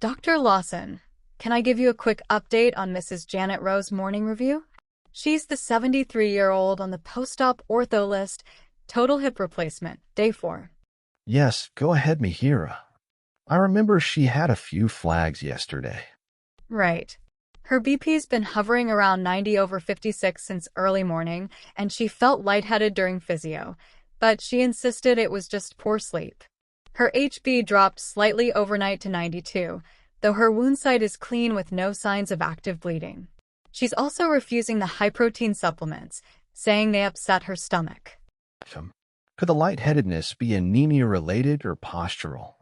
Dr. Lawson, can I give you a quick update on Mrs. Janet Rowe's morning review? She's the 73-year-old on the post-op ortho list, total hip replacement, day 4. Yes, go ahead, Mihira. I remember she had a few flags yesterday. Right. Her BP's been hovering around 90/56 since early morning, and she felt lightheaded during physio, but she insisted it was just poor sleep. Her HB dropped slightly overnight to 92, though her wound site is clean with no signs of active bleeding. She's also refusing the high-protein supplements, saying they upset her stomach. Could the lightheadedness be anemia-related or postural?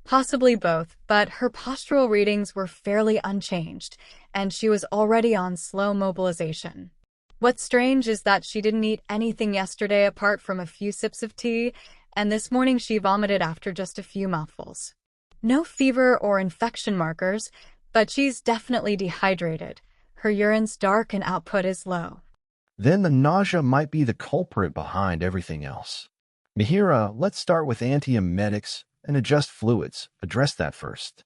Possibly both, but her postural readings were fairly unchanged, and she was already on slow mobilization. What's strange is that she didn't eat anything yesterday apart from a few sips of tea, and this morning she vomited after just a few mouthfuls. No fever or infection markers, but she's definitely dehydrated. Her urine's dark and output is low. Then the nausea might be the culprit behind everything else. Mihira, let's start with antiemetics and adjust fluids. Address that first.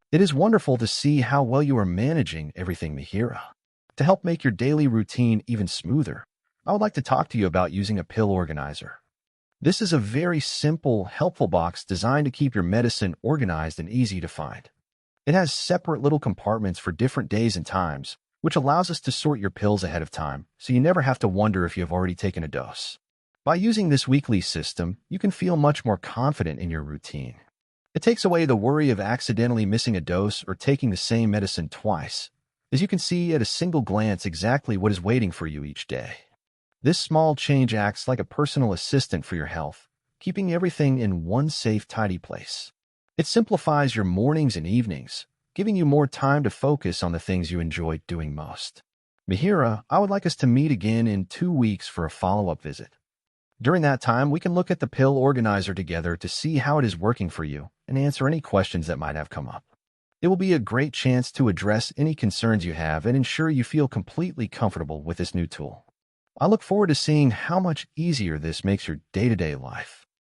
It is wonderful to see how well you are managing everything, Mihira. To help make your daily routine even smoother, I would like to talk to you about using a pill organizer. This is a very simple, helpful box designed to keep your medicine organized and easy to find. It has separate little compartments for different days and times, which allows us to sort your pills ahead of time, so you never have to wonder if you have already taken a dose. By using this weekly system, you can feel much more confident in your routine. It takes away the worry of accidentally missing a dose or taking the same medicine twice, as you can see at a single glance exactly what is waiting for you each day. This small change acts like a personal assistant for your health, keeping everything in one safe, tidy place. It simplifies your mornings and evenings, giving you more time to focus on the things you enjoy doing most. Mihira, I would like us to meet again in 2 weeks for a follow-up visit. During that time, we can look at the pill organizer together to see how it is working for you and answer any questions that might have come up. It will be a great chance to address any concerns you have and ensure you feel completely comfortable with this new tool. I look forward to seeing how much easier this makes your day-to-day life.